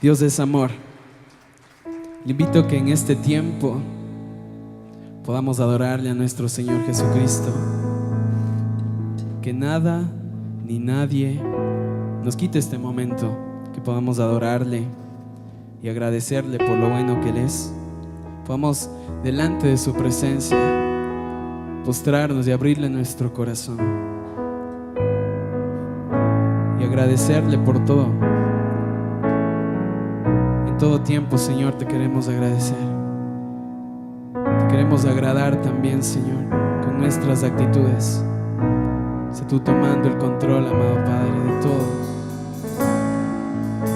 Dios es amor. Le invito a que en este tiempo podamos adorarle a nuestro Señor Jesucristo. Que nada ni nadie nos quite este momento, que podamos adorarle y agradecerle por lo bueno que Él es. Podamos delante de su presencia postrarnos y abrirle nuestro corazón y agradecerle por todo. En todo tiempo, Señor, te queremos agradecer. Te queremos agradar también, Señor, con nuestras actitudes. Sé tú tomando el control, amado Padre, de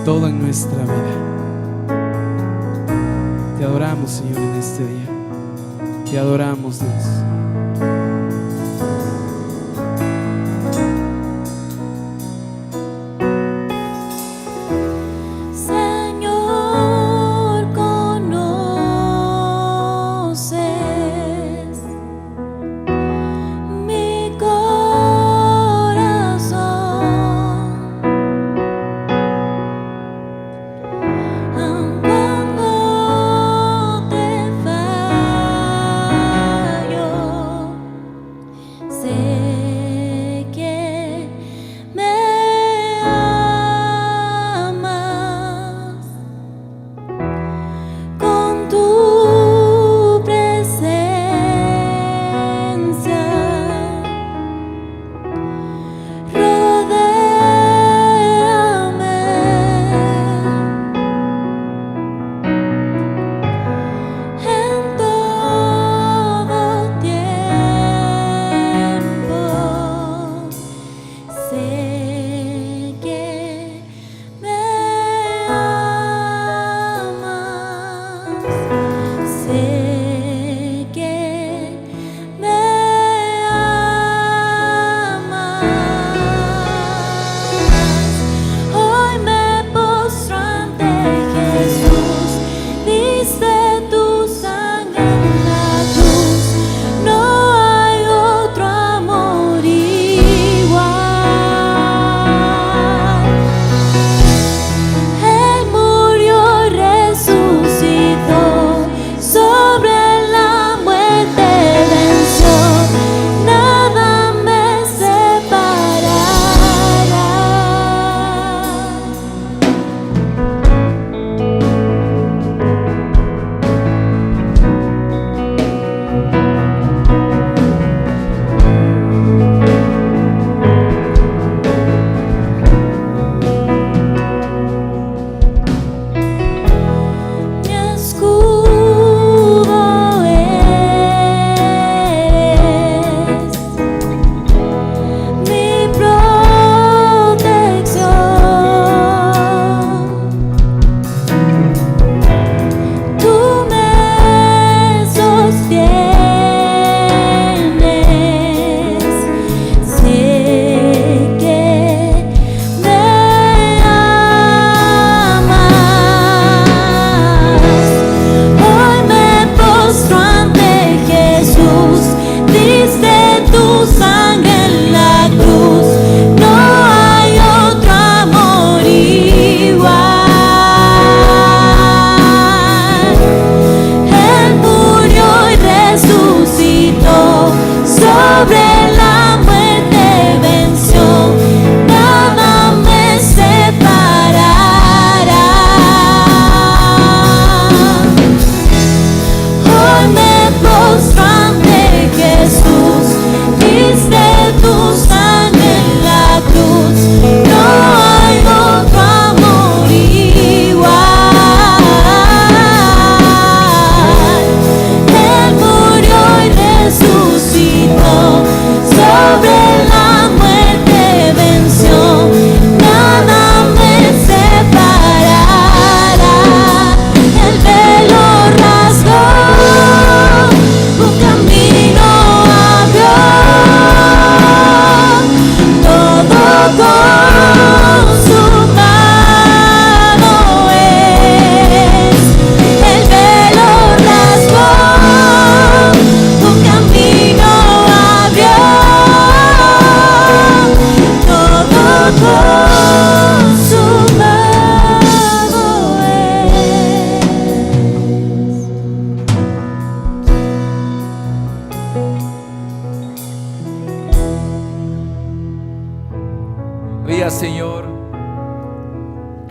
todo en nuestra vida. Te adoramos, Señor, en este día. Te adoramos, Dios.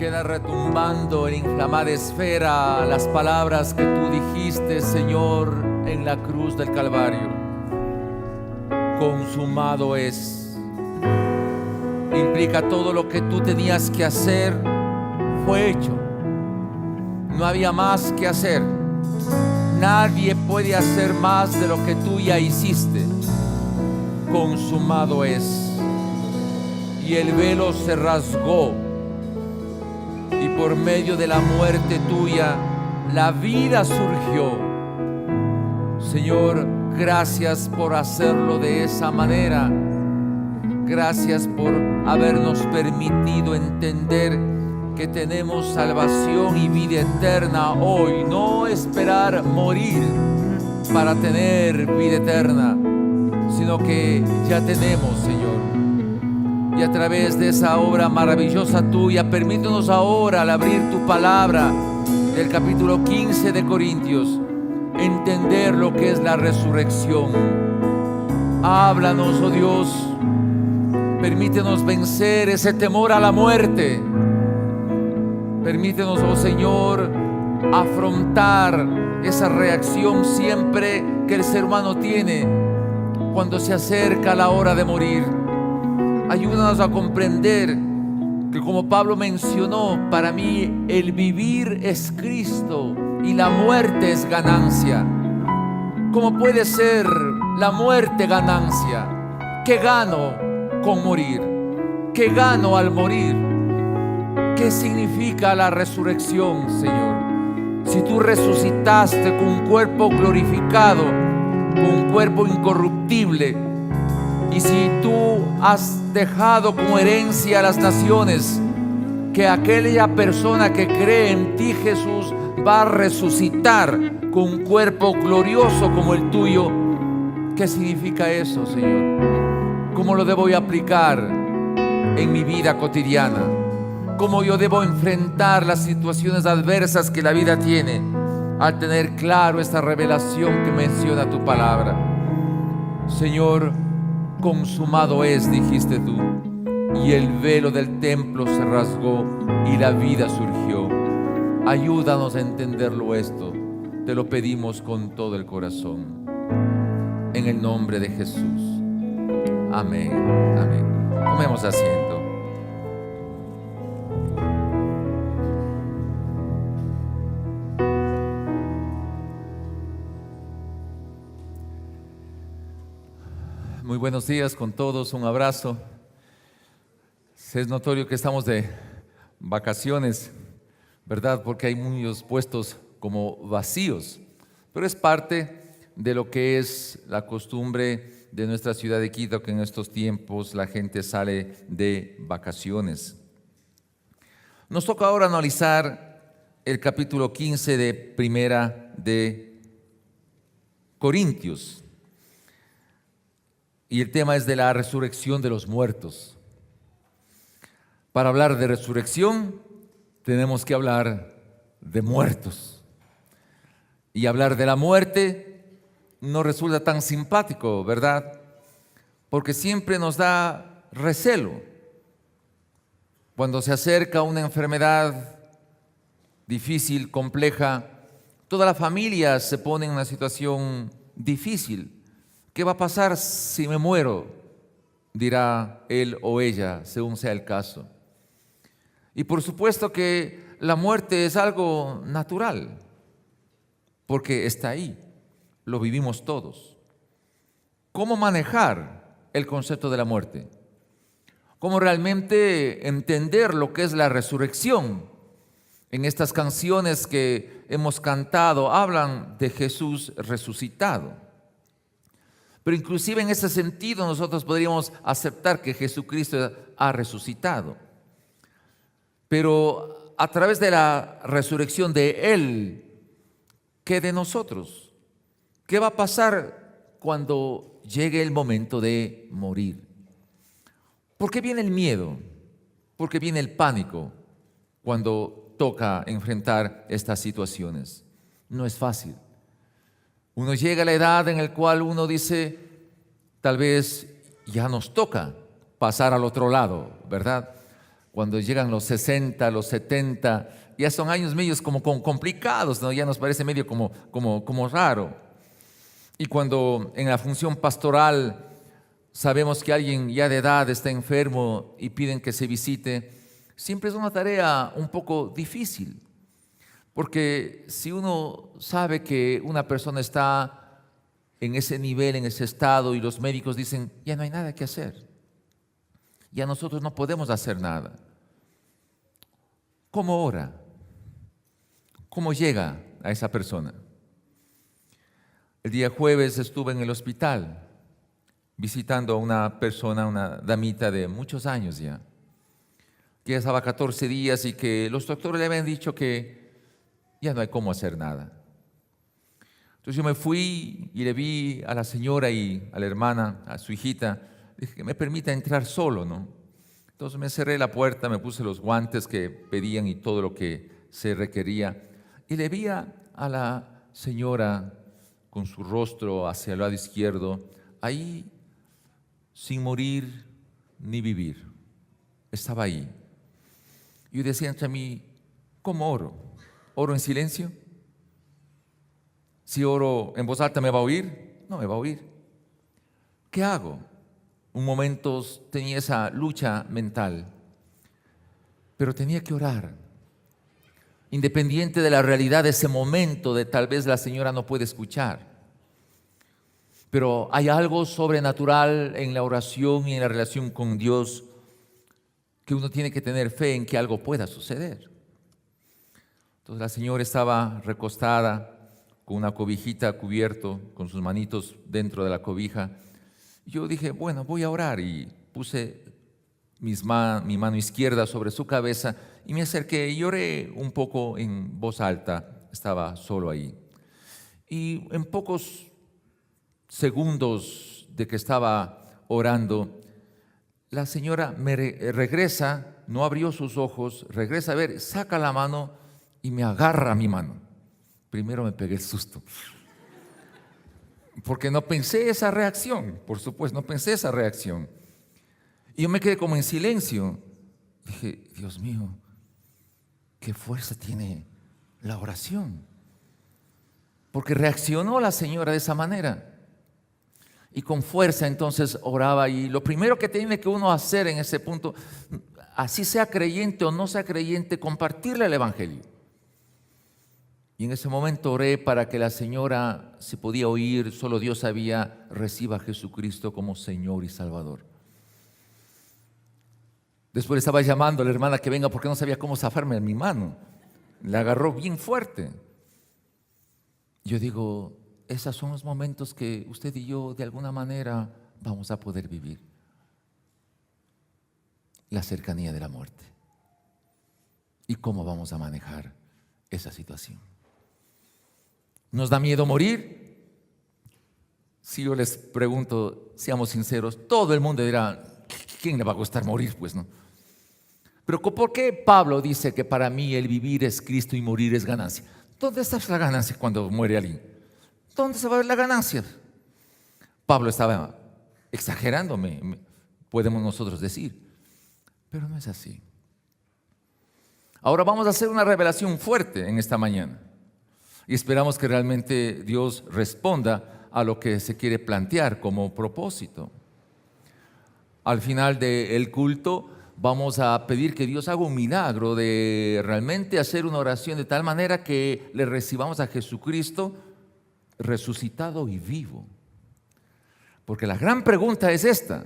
queda retumbando en inflamada esfera las palabras que tú dijiste, Señor, en la cruz del Calvario. Consumado es. Implica todo lo que tú tenías que hacer fue hecho. No había más que hacer. Nadie puede hacer más de lo que tú ya hiciste. Consumado es. Y el velo se rasgó. Y por medio de la muerte tuya, la vida surgió. Señor, gracias por hacerlo de esa manera. Gracias por habernos permitido entender que tenemos salvación y vida eterna hoy. No esperar morir para tener vida eterna, sino que ya tenemos, Señor. Y a través de esa obra maravillosa tuya, permítenos ahora, al abrir tu palabra del capítulo 15 de Corintios, entender lo que es la resurrección. Háblanos, oh Dios. Permítenos vencer ese temor a la muerte. Permítenos, oh Señor, afrontar esa reacción siempre que el ser humano tiene cuando se acerca la hora de morir. Ayúdanos a comprender que, como Pablo mencionó, para mí el vivir es Cristo y la muerte es ganancia. ¿Cómo puede ser la muerte ganancia? ¿Qué gano con morir? ¿Qué gano al morir? ¿Qué significa la resurrección, Señor? Si tú resucitaste con un cuerpo glorificado, con un cuerpo incorruptible, y si tú has dejado como herencia a las naciones que aquella persona que cree en ti, Jesús, va a resucitar con un cuerpo glorioso como el tuyo, ¿qué significa eso, Señor? ¿Cómo lo debo aplicar en mi vida cotidiana? ¿Cómo yo debo enfrentar las situaciones adversas que la vida tiene al tener claro esta revelación que menciona tu palabra? Señor, consumado es, dijiste tú, y el velo del templo se rasgó y la vida surgió. Ayúdanos a entenderlo esto. Te lo pedimos con todo el corazón. En el nombre de Jesús. Amén. Amén. Tomemos asiento. Muy buenos días con todos, un abrazo. Es notorio que estamos de vacaciones, ¿verdad? Porque hay muchos puestos como vacíos, pero es parte de lo que es la costumbre de nuestra ciudad de Quito, que en estos tiempos la gente sale de vacaciones. Nos toca ahora analizar el capítulo 15 de Primera de Corintios. Y el tema es de la resurrección de los muertos. Para hablar de resurrección, tenemos que hablar de muertos. Y hablar de la muerte no resulta tan simpático, ¿verdad? Porque siempre nos da recelo. Cuando se acerca una enfermedad difícil, compleja, toda la familia se pone en una situación difícil. ¿Qué va a pasar si me muero?, dirá él o ella, según sea el caso. Y por supuesto que la muerte es algo natural, porque está ahí, lo vivimos todos. ¿Cómo manejar el concepto de la muerte? ¿Cómo realmente entender lo que es la resurrección? En estas canciones que hemos cantado, hablan de Jesús resucitado. Pero inclusive en ese sentido nosotros podríamos aceptar que Jesucristo ha resucitado. Pero a través de la resurrección de Él, ¿qué de nosotros? ¿Qué va a pasar cuando llegue el momento de morir? ¿Por qué viene el miedo? ¿Por qué viene el pánico cuando toca enfrentar estas situaciones? No es fácil. Uno llega a la edad en la cual uno dice, tal vez ya nos toca pasar al otro lado, ¿verdad? Cuando llegan los 60, los 70, ya son años medios como complicados, ¿no? Ya nos parece medio como raro. Y cuando en la función pastoral sabemos que alguien ya de edad está enfermo y piden que se visite, siempre es una tarea un poco difícil. Porque si uno sabe que una persona está en ese nivel, en ese estado, y los médicos dicen, ya no hay nada que hacer, ya nosotros no podemos hacer nada, ¿cómo ora? ¿Cómo llega a esa persona? El día jueves estuve en el hospital visitando a una persona, una damita de muchos años ya, que ya estaba 14 días y que los doctores le habían dicho que ya no hay cómo hacer nada. Entonces yo me fui y le vi a la señora y a la hermana, a su hijita, dije que me permita entrar solo, ¿no? Entonces me cerré la puerta, me puse los guantes que pedían y todo lo que se requería, y le vi a la señora con su rostro hacia el lado izquierdo, ahí sin morir ni vivir. Estaba ahí. Y yo decía entre mí, ¿cómo oro? ¿Oro en silencio? Si oro en voz alta, ¿me va a oír? No me va a oír. ¿Qué hago? Un momento tenía esa lucha mental, pero tenía que orar. Independiente de la realidad de ese momento, de tal vez la señora no puede escuchar. Pero hay algo sobrenatural en la oración y en la relación con Dios que uno tiene que tener fe en que algo pueda suceder. Entonces la señora estaba recostada con una cobijita cubierto, con sus manitos dentro de la cobija. Yo dije, bueno, voy a orar, y puse mi mano izquierda sobre su cabeza y me acerqué y oré un poco en voz alta. Estaba solo ahí. Y en pocos segundos de que estaba orando, la señora me regresa, no abrió sus ojos, regresa a ver, saca la mano y me agarra mi mano. Primero me pegué el susto, porque no pensé esa reacción, por supuesto, no pensé esa reacción. Y yo me quedé como en silencio. Dije, Dios mío, qué fuerza tiene la oración. Porque reaccionó la señora de esa manera. Y con fuerza entonces oraba. Y lo primero que tiene que uno hacer en ese punto, así sea creyente o no sea creyente, compartirle el evangelio. Y en ese momento oré para que la señora se podía oír, solo Dios sabía, reciba a Jesucristo como Señor y Salvador. Después estaba llamando a la hermana que venga porque no sabía cómo zafarme de mi mano. La agarró bien fuerte. Yo digo, esos son los momentos que usted y yo de alguna manera vamos a poder vivir. La cercanía de la muerte. ¿Y cómo vamos a manejar esa situación? ¿Nos da miedo morir? Si yo les pregunto, seamos sinceros, todo el mundo dirá, ¿quién le va a gustar morir? Pues no. Pero ¿por qué Pablo dice que para mí el vivir es Cristo y morir es ganancia? ¿Dónde está la ganancia cuando muere alguien? ¿Dónde se va a ver la ganancia? Pablo estaba exagerando, podemos nosotros decir, pero no es así. Ahora vamos a hacer una revelación fuerte en esta mañana y esperamos que realmente Dios responda a lo que se quiere plantear como propósito. Al final del culto vamos a pedir que Dios haga un milagro de realmente hacer una oración de tal manera que le recibamos a Jesucristo resucitado y vivo. Porque la gran pregunta es esta: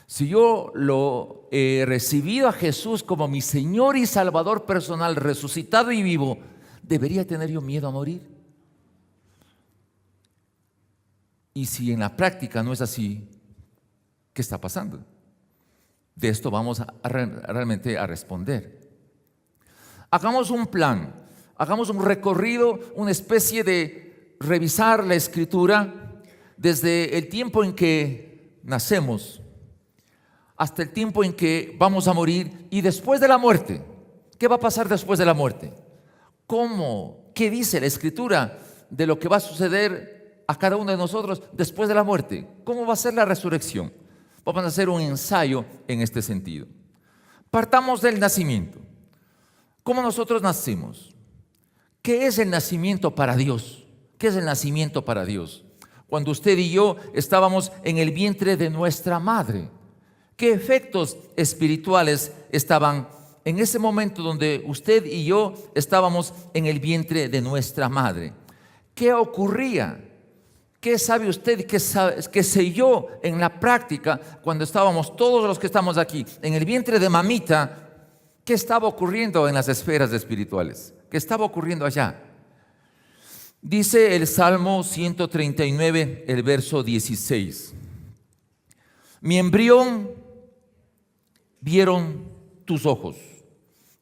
si yo lo he recibido a Jesús como mi Señor y Salvador personal, resucitado y vivo, ¿debería tener yo miedo a morir? Y si en la práctica no es así, ¿qué está pasando? De esto vamos realmente a responder. Hagamos un plan, hagamos un recorrido, una especie de revisar la Escritura desde el tiempo en que nacemos hasta el tiempo en que vamos a morir y después de la muerte. ¿Qué va a pasar después de la muerte? ¿Cómo? ¿Qué dice la Escritura de lo que va a suceder a cada uno de nosotros después de la muerte? ¿Cómo va a ser la resurrección? Vamos a hacer un ensayo en este sentido. Partamos del nacimiento. ¿Cómo nosotros nacimos? ¿Qué es el nacimiento para Dios? ¿Qué es el nacimiento para Dios? Cuando usted y yo estábamos en el vientre de nuestra madre, ¿qué efectos espirituales estaban en ese momento donde usted y yo estábamos en el vientre de nuestra madre? ¿Qué ocurría? ¿Qué sabe usted? ¿Qué sé yo en la práctica cuando estábamos todos los que estamos aquí en el vientre de mamita? ¿Qué estaba ocurriendo en las esferas espirituales? ¿Qué estaba ocurriendo allá? Dice el Salmo 139, el verso 16. Mi embrión vieron tus ojos,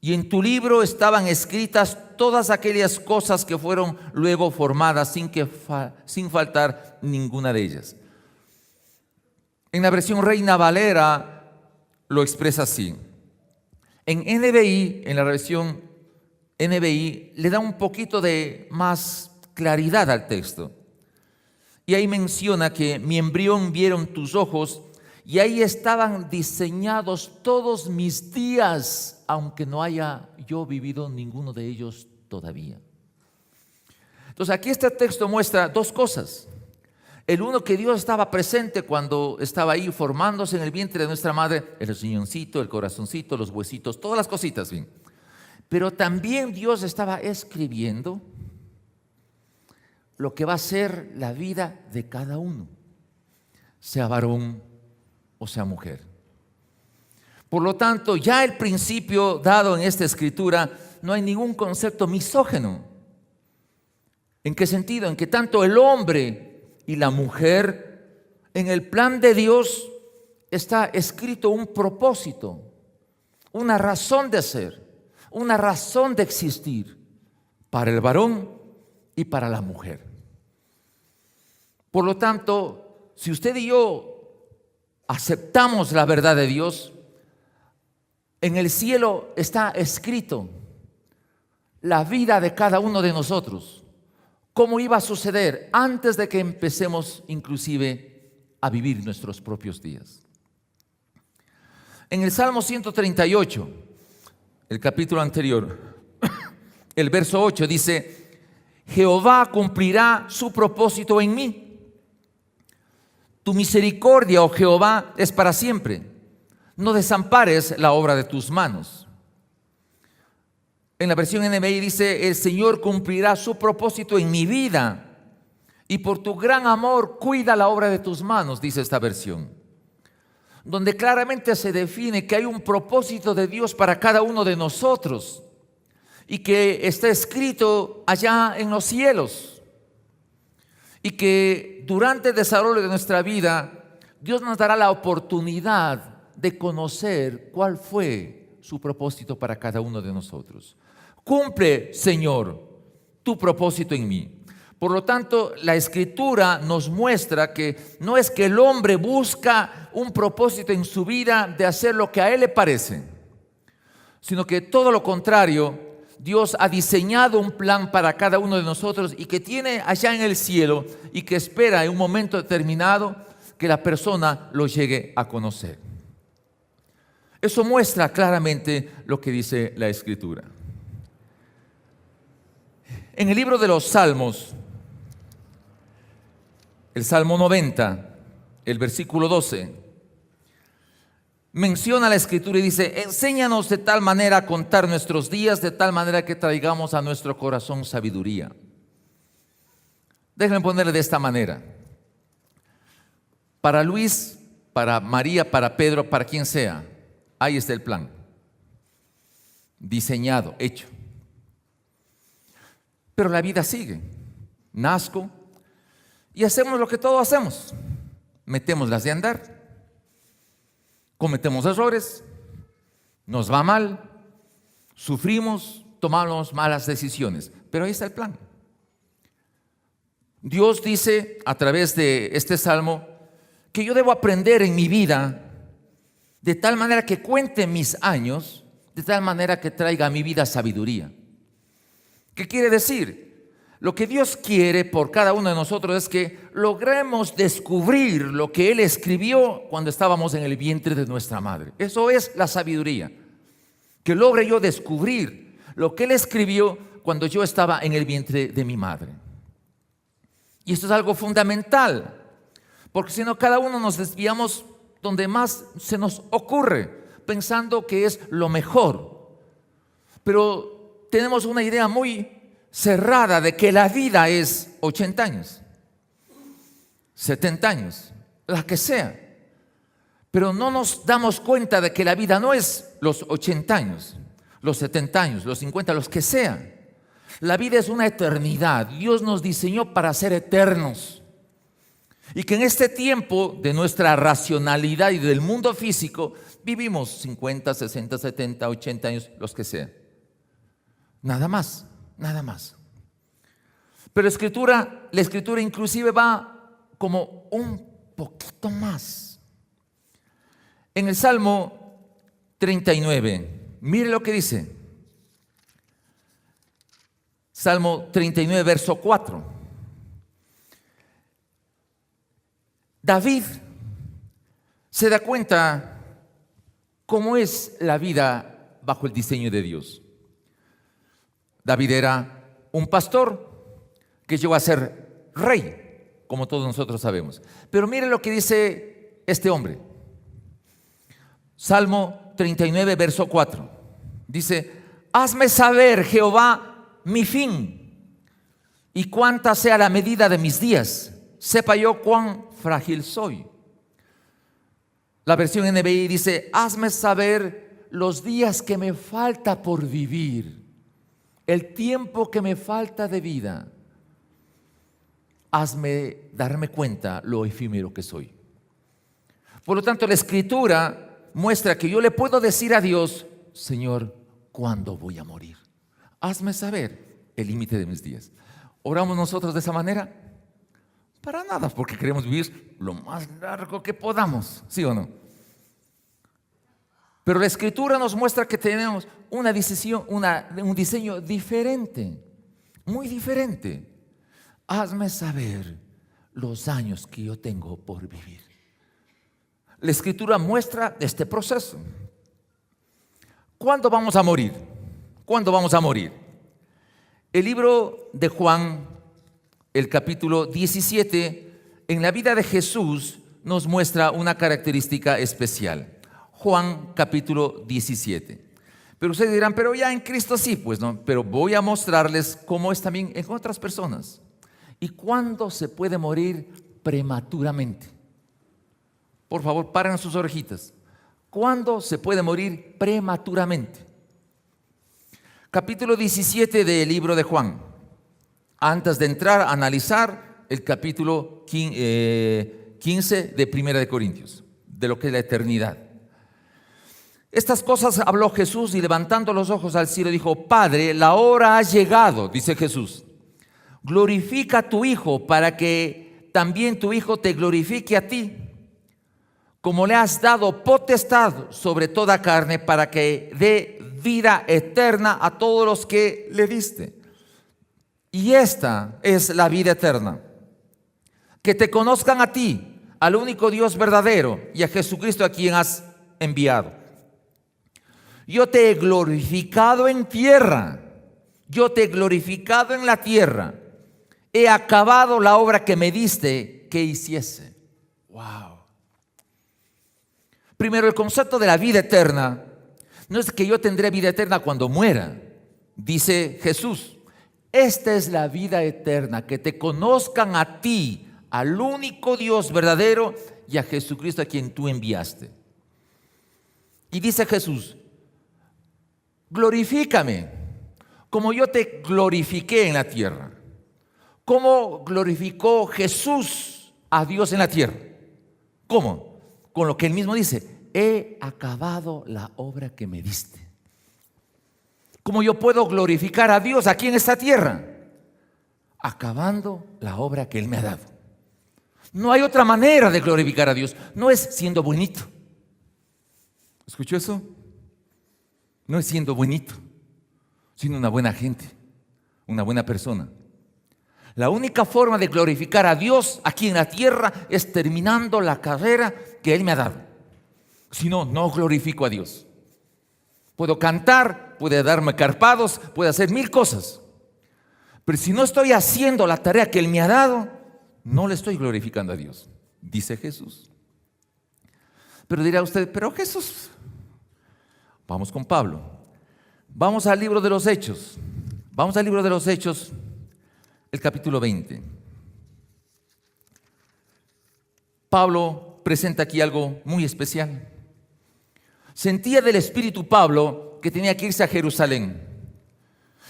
y en tu libro estaban escritas todas aquellas cosas que fueron luego formadas sin faltar ninguna de ellas. En la versión Reina Valera lo expresa así. En NBI, en la versión NBI, le da un poquito de más claridad al texto. Y ahí menciona que mi embrión vieron tus ojos, y ahí estaban diseñados todos mis días, aunque no haya yo vivido ninguno de ellos todavía. Entonces aquí este texto muestra dos cosas. El uno, que Dios estaba presente cuando estaba ahí formándose en el vientre de nuestra madre, el riñoncito, el corazoncito, los huesitos, todas las cositas, bien. Pero también Dios estaba escribiendo lo que va a ser la vida de cada uno, sea varón o sea mujer. Por lo tanto, ya el principio dado en esta escritura, no hay ningún concepto misógino. ¿En qué sentido? En que tanto el hombre y la mujer, en el plan de Dios está escrito un propósito, una razón de ser, una razón de existir para el varón y para la mujer. Por lo tanto, si usted y yo aceptamos la verdad de Dios, en el cielo está escrito la vida de cada uno de nosotros, cómo iba a suceder antes de que empecemos inclusive a vivir nuestros propios días. En el Salmo 138, el capítulo anterior, el verso 8 dice: Jehová cumplirá su propósito en mí. Tu misericordia, oh Jehová, es para siempre. No desampares la obra de tus manos. En la versión NBI dice: el Señor cumplirá su propósito en mi vida, y por tu gran amor cuida la obra de tus manos, dice esta versión, donde claramente se define que hay un propósito de Dios para cada uno de nosotros y que está escrito allá en los cielos, y que durante el desarrollo de nuestra vida Dios nos dará la oportunidad de conocer cuál fue su propósito para cada uno de nosotros. Cumple, Señor, tu propósito en mí. Por lo tanto, la Escritura nos muestra que no es que el hombre busca un propósito en su vida de hacer lo que a él le parece, sino que todo lo contrario, Dios ha diseñado un plan para cada uno de nosotros y que tiene allá en el cielo y que espera en un momento determinado que la persona lo llegue a conocer. Eso muestra claramente lo que dice la Escritura. En el libro de los Salmos, el Salmo 90, el versículo 12, menciona la Escritura y dice: enséñanos de tal manera a contar nuestros días, de tal manera que traigamos a nuestro corazón sabiduría. Déjenme ponerle de esta manera. Para Luis, para María, para Pedro, para quien sea, ahí está el plan. Diseñado, hecho. Pero la vida sigue. Nazco y hacemos lo que todos hacemos. Metemos las de andar. Cometemos errores, nos va mal, sufrimos, tomamos malas decisiones. Pero ahí está el plan. Dios dice a través de este salmo que yo debo aprender en mi vida de tal manera que cuente mis años, de tal manera que traiga a mi vida sabiduría. ¿Qué quiere decir? Lo que Dios quiere por cada uno de nosotros es que logremos descubrir lo que Él escribió cuando estábamos en el vientre de nuestra madre. Eso es la sabiduría. que logre yo descubrir lo que Él escribió cuando yo estaba en el vientre de mi madre. Y esto es algo fundamental, porque si no, cada uno nos desviamos donde más se nos ocurre, pensando que es lo mejor. Pero tenemos una idea muy cerrada de que la vida es 80 años, 70 años, la que sea. Pero no nos damos cuenta de que la vida no es los 80 años, los 70 años, los 50, los que sean. La vida es una eternidad. Dios nos diseñó para ser eternos. Y que en este tiempo de nuestra racionalidad y del mundo físico vivimos 50, 60, 70, 80 años, los que sean. Nada más, nada más. Pero la escritura inclusive va como un poquito más. En el Salmo 39, mire lo que dice. Salmo 39, verso 4. David se da cuenta cómo es la vida bajo el diseño de Dios. David era un pastor que llegó a ser rey, como todos nosotros sabemos. Pero mire lo que dice este hombre. Salmo 39, verso 4. Dice: hazme saber, Jehová, mi fin, y cuánta sea la medida de mis días. Sepa yo cuán frágil soy. La versión NBI dice: hazme saber los días que me falta por vivir, el tiempo que me falta de vida. Hazme darme cuenta lo efímero que soy. Por lo tanto, la escritura muestra que yo le puedo decir a Dios: Señor, ¿cuándo voy a morir? Hazme saber el límite de mis días. ¿Oramos nosotros de esa manera? Para nada, porque queremos vivir lo más largo que podamos, ¿sí o no? Pero la escritura nos muestra que tenemos una decisión, un diseño diferente, muy diferente. Hazme saber los años que yo tengo por vivir. La escritura muestra este proceso. ¿Cuándo vamos a morir? ¿Cuándo vamos a morir? El libro de Juan, el capítulo 17, en la vida de Jesús nos muestra una característica especial. Juan capítulo 17. Pero ustedes dirán: pero ya en Cristo sí, pues no. Pero voy a mostrarles cómo es también en otras personas. ¿Y cuándo se puede morir prematuramente? Por favor, paren sus orejitas. ¿Cuándo se puede morir prematuramente? Capítulo 17 del libro de Juan. Antes de entrar a analizar el capítulo 15 de Primera de Corintios, de lo que es la eternidad. Estas cosas habló Jesús y levantando los ojos al cielo dijo: Padre, la hora ha llegado, dice Jesús. Glorifica a tu Hijo para que también tu Hijo te glorifique a ti, como le has dado potestad sobre toda carne para que dé vida eterna a todos los que le diste. Y esta es la vida eterna: que te conozcan a ti, al único Dios verdadero, y a Jesucristo a quien has enviado. Yo te he glorificado en tierra, yo te he glorificado en la tierra, he acabado la obra que me diste que hiciese. Wow. Primero, el concepto de la vida eterna no es que yo tendré vida eterna cuando muera. Dice Jesús: esta es la vida eterna, que te conozcan a ti, al único Dios verdadero, y a Jesucristo a quien tú enviaste. Y dice Jesús: glorifícame como yo te glorifiqué en la tierra. ¿Cómo glorificó Jesús a Dios en la tierra? ¿Cómo? Con lo que él mismo dice: he acabado la obra que me diste. ¿Cómo yo puedo glorificar a Dios aquí en esta tierra? Acabando la obra que él me ha dado. No hay otra manera de glorificar a Dios. No es siendo bonito. ¿Escuchó eso? No es siendo bonito, sino una buena gente, una buena persona. La única forma de glorificar a Dios aquí en la tierra es terminando la carrera que Él me ha dado. Si no, no glorifico a Dios. Puedo cantar, puede darme carpados, puede hacer 1000 cosas. Pero si no estoy haciendo la tarea que Él me ha dado, no le estoy glorificando a Dios, dice Jesús. Pero dirá usted, pero Jesús, vamos con Pablo. Vamos al libro de los Hechos. Vamos al libro de los Hechos, el capítulo 20. Pablo presenta aquí algo muy especial. Sentía del Espíritu Pablo que tenía que irse a Jerusalén.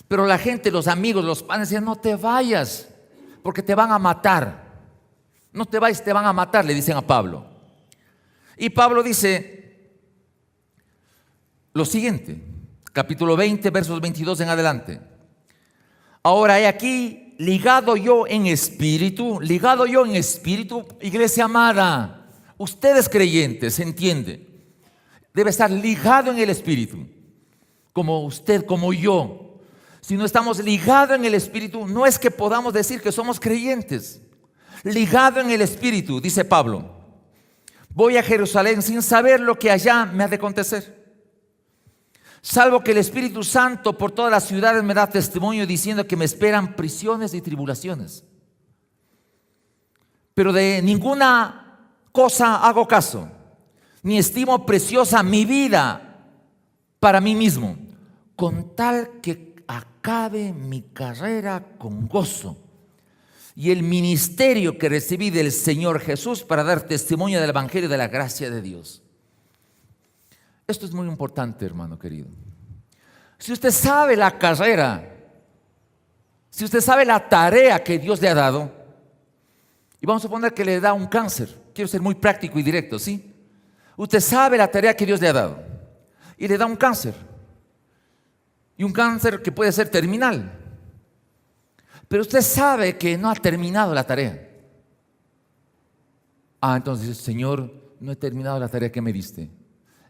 Pero la gente, los amigos, los padres decían, no te vayas, porque te van a matar. No te vayas, te van a matar, le dicen a Pablo. Y Pablo dice lo siguiente, capítulo 20, versos 22 en adelante. Ahora he aquí, ligado yo en espíritu, iglesia amada. Ustedes creyentes, ¿entiende? Debe estar ligado en el espíritu, como usted, como yo. Si no estamos ligados en el Espíritu, no es que podamos decir que somos creyentes. Ligado en el Espíritu, dice Pablo. Voy a Jerusalén sin saber lo que allá me ha de acontecer. Salvo que el Espíritu Santo por todas las ciudades me da testimonio diciendo que me esperan prisiones y tribulaciones. Pero de ninguna cosa hago caso, ni estimo preciosa mi vida para mí mismo, con tal que acabe mi carrera con gozo y el ministerio que recibí del Señor Jesús para dar testimonio del Evangelio de la gracia de Dios. Esto es muy importante, hermano querido. Si usted sabe la carrera, si usted sabe la tarea que Dios le ha dado, y vamos a suponer que le da un cáncer, quiero ser muy práctico y directo, ¿sí? Usted sabe la tarea que Dios le ha dado y le da un cáncer. Y un cáncer que puede ser terminal. Pero usted sabe que no ha terminado la tarea. Entonces dice, Señor, no he terminado la tarea que me diste.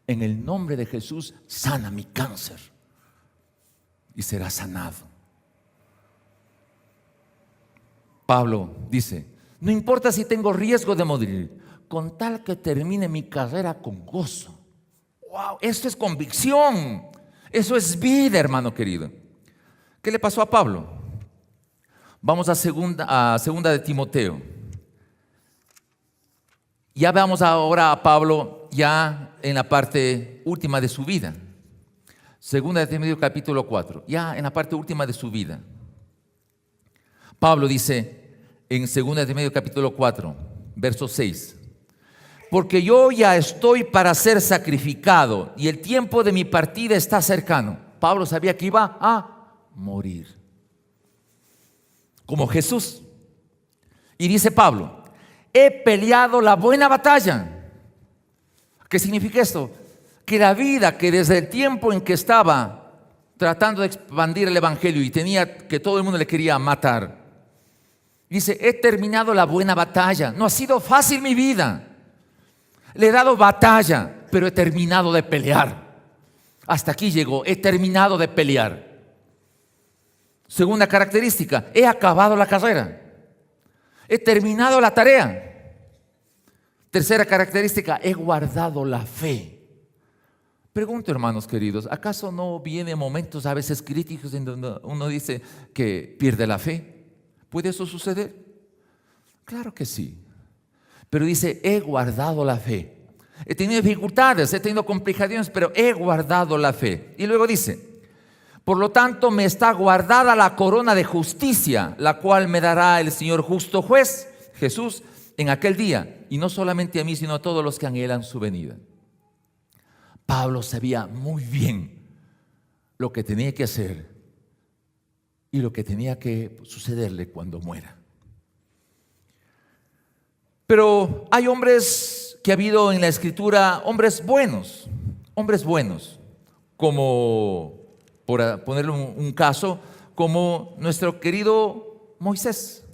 En el nombre de Jesús, sana mi cáncer. Y será sanado. Pablo dice, no importa si tengo riesgo de morir, con tal que termine mi carrera con gozo. ¡Wow! Esto es convicción. Eso es vida, hermano querido. ¿Qué le pasó a Pablo? Vamos a segunda de Timoteo. Ya veamos ahora a Pablo ya en la parte última de su vida. Segunda de Timoteo capítulo 4, ya en la parte última de su vida. Pablo dice en segunda de Timoteo capítulo 4, verso 6. Porque yo ya estoy para ser sacrificado y el tiempo de mi partida está cercano. Pablo sabía que iba a morir, como Jesús. Y dice Pablo, he peleado la buena batalla. ¿Qué significa esto? Que la vida que desde el tiempo en que estaba tratando de expandir el Evangelio y tenía que todo el mundo le quería matar, dice, he terminado la buena batalla. No ha sido fácil mi vida. Le he dado batalla, pero he terminado de pelear. Hasta aquí llegó, he terminado de pelear. Segunda característica, he acabado la carrera. He terminado la tarea. Tercera característica, he guardado la fe. Pregunto, hermanos queridos, ¿acaso no vienen momentos a veces críticos en donde uno dice que pierde la fe? ¿Puede eso suceder? Claro que sí. Pero dice, he guardado la fe. He tenido dificultades, he tenido complicaciones, pero he guardado la fe. Y luego dice, por lo tanto me está guardada la corona de justicia, la cual me dará el Señor justo juez, Jesús, en aquel día. Y no solamente a mí, sino a todos los que anhelan su venida. Pablo sabía muy bien lo que tenía que hacer y lo que tenía que sucederle cuando muera. Pero hay hombres que ha habido en la Escritura, hombres buenos, como, por ponerle un caso, como nuestro querido Moisés.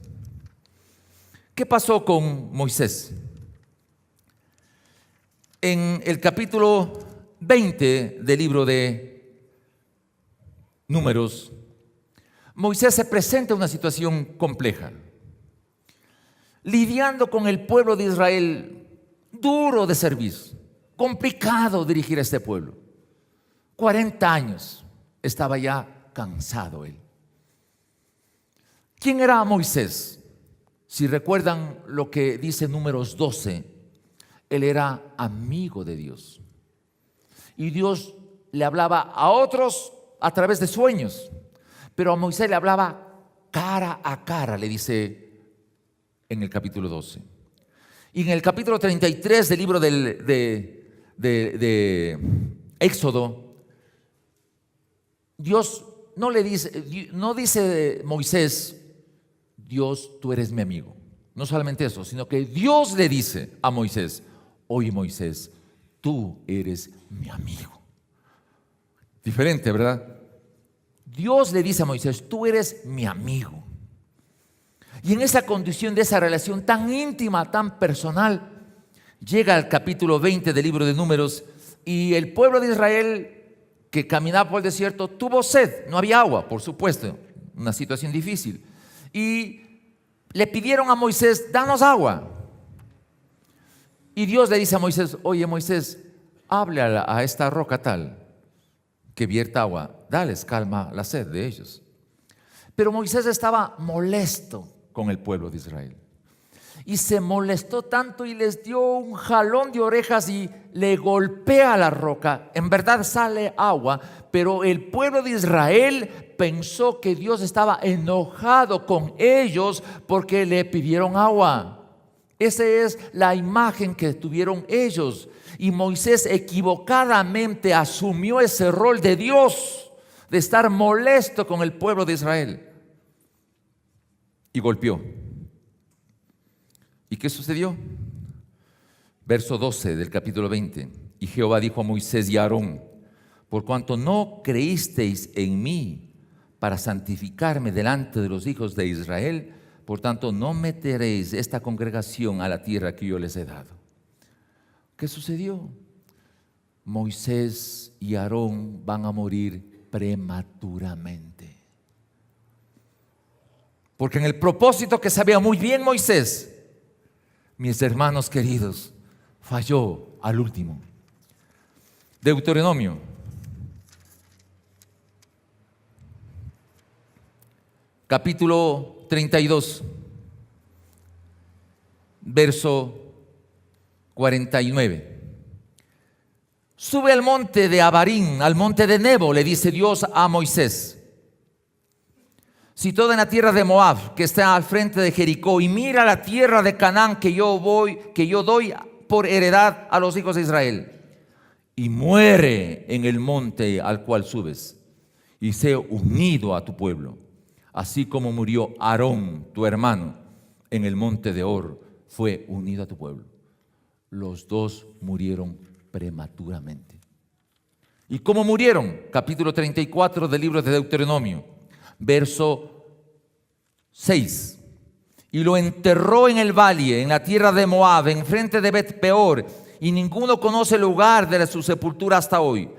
¿Qué pasó con Moisés? En el capítulo 20 del libro de Números, Moisés se presenta una situación compleja, lidiando con el pueblo de Israel, duro de servir, complicado dirigir a este pueblo. 40 años estaba ya cansado él. ¿Quién era Moisés? Si recuerdan lo que dice Números 12, él era amigo de Dios. Y Dios le hablaba a otros a través de sueños, pero a Moisés le hablaba cara a cara, le dice en el capítulo 12. Y en el capítulo 33 del libro de Éxodo, Dios no dice Moisés, Dios, tú eres mi amigo. No solamente eso, sino que Dios le dice a Moisés, oye Moisés, tú eres mi amigo. Diferente, ¿verdad? Dios le dice a Moisés, tú eres mi amigo. Y en esa condición de esa relación tan íntima, tan personal, llega al capítulo 20 del libro de Números y el pueblo de Israel que caminaba por el desierto tuvo sed, no había agua, por supuesto, una situación difícil. Y le pidieron a Moisés, danos agua. Y Dios le dice a Moisés, oye Moisés, hable a esta roca tal que vierta agua, dales calma la sed de ellos. Pero Moisés estaba molesto con el pueblo de Israel. Y se molestó tanto y les dio un jalón de orejas y le golpea la roca. En verdad sale agua, pero el pueblo de Israel pensó que Dios estaba enojado con ellos porque le pidieron agua. Esa es la imagen que tuvieron ellos. Y Moisés equivocadamente asumió ese rol de Dios, de estar molesto con el pueblo de Israel. Y golpeó. ¿Y qué sucedió? Verso 12 del capítulo 20. Y Jehová dijo a Moisés y a Aarón, por cuanto no creísteis en mí para santificarme delante de los hijos de Israel, por tanto no meteréis esta congregación a la tierra que yo les he dado. ¿Qué sucedió? Moisés y Aarón van a morir prematuramente. Porque en el propósito que sabía muy bien Moisés, mis hermanos queridos, falló al último. Deuteronomio, capítulo 32, verso 49. Sube al monte de Abarín, al monte de Nebo, le dice Dios a Moisés, situada en la tierra de Moab, que está al frente de Jericó, y mira la tierra de Canaán que yo doy por heredad a los hijos de Israel. Y muere en el monte al cual subes, y sé unido a tu pueblo, así como murió Aarón, tu hermano, en el monte de Hor, fue unido a tu pueblo. Los dos murieron prematuramente. ¿Y cómo murieron? Capítulo 34 del libro de Deuteronomio, verso 6. Y lo enterró en el valle, en la tierra de Moab, enfrente de Bet-peor, y ninguno conoce el lugar de su sepultura hasta hoy.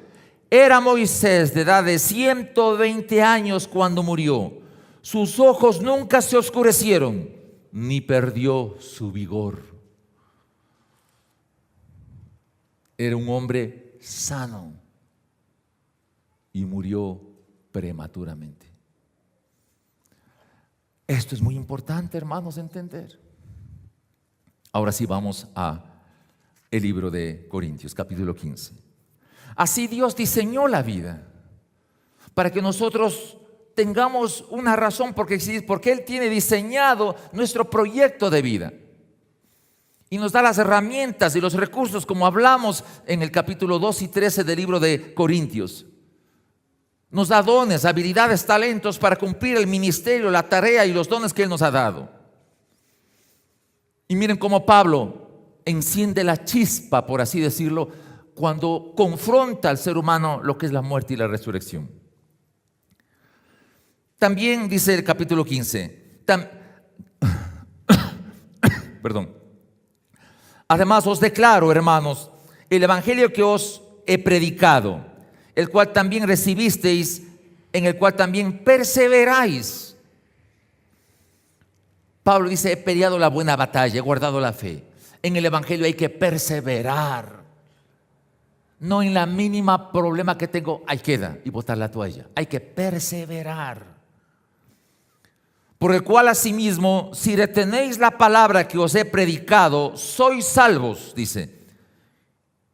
Era Moisés de edad de 120 años cuando murió. Sus ojos nunca se oscurecieron, ni perdió su vigor. Era un hombre sano y murió prematuramente. Esto es muy importante, hermanos, entender. Ahora sí vamos a el libro de Corintios, capítulo 15. Así Dios diseñó la vida para que nosotros tengamos una razón porque Él tiene diseñado nuestro proyecto de vida. Y nos da las herramientas y los recursos, como hablamos en el capítulo 2 y 13 del libro de Corintios. Nos da dones, habilidades, talentos para cumplir el ministerio, la tarea y los dones que Él nos ha dado. Y miren cómo Pablo enciende la chispa, por así decirlo, cuando confronta al ser humano lo que es la muerte y la resurrección. También dice el capítulo 15, perdón. Además os declaro, hermanos, el evangelio que os he predicado, el cual también recibisteis, en el cual también perseveráis. Pablo dice, he peleado la buena batalla, he guardado la fe. En el evangelio hay que perseverar. No en la mínima problema que tengo, ahí queda, y botar la toalla. Hay que perseverar. Por el cual asimismo, si retenéis la palabra que os he predicado, sois salvos, dice.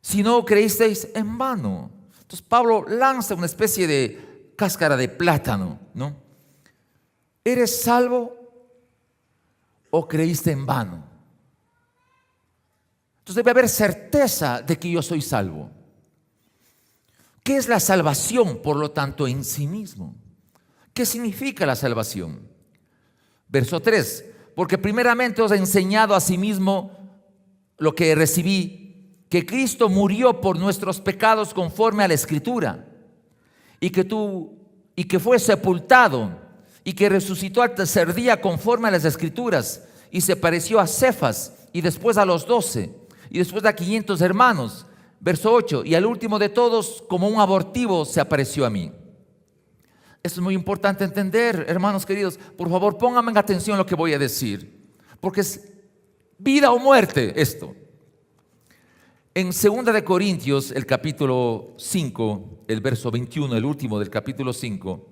Si no creísteis, en vano. Entonces Pablo lanza una especie de cáscara de plátano, ¿no? ¿Eres salvo o creíste en vano? Entonces debe haber certeza de que yo soy salvo. ¿Qué es la salvación, por lo tanto, en sí mismo? ¿Qué significa la salvación? Verso 3, porque primeramente os he enseñado a sí mismo lo que recibí, que Cristo murió por nuestros pecados conforme a la Escritura, y que fue sepultado, y que resucitó al tercer día conforme a las Escrituras, y se pareció a Cefas, y después a los 12, y después a 500 hermanos. Verso 8, y al último de todos, como un abortivo, se apareció a mí. Esto es muy importante entender, hermanos queridos. Por favor, pónganme en atención lo que voy a decir, porque es vida o muerte esto. En 2 de Corintios, el capítulo 5, el verso 21, el último del capítulo 5,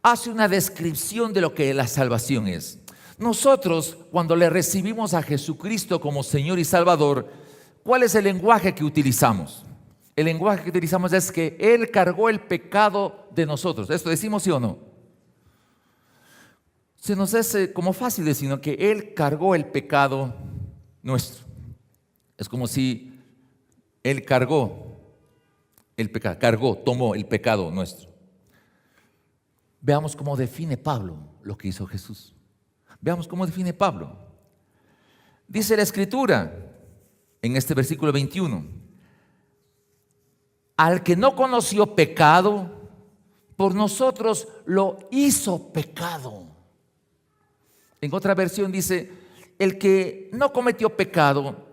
hace una descripción de lo que la salvación es. Nosotros, cuando le recibimos a Jesucristo como Señor y Salvador, ¿cuál es el lenguaje que utilizamos? El lenguaje que utilizamos es que Él cargó el pecado de nosotros. ¿Esto decimos sí o no? Se nos hace como fácil decir, ¿no?, que Él cargó el pecado nuestro. Es como si Él cargó el pecado, tomó el pecado nuestro. Veamos cómo define Pablo lo que hizo Jesús. Veamos cómo define Pablo. Dice la Escritura en este versículo 21. Al que no conoció pecado, por nosotros lo hizo pecado. En otra versión dice, el que no cometió pecado,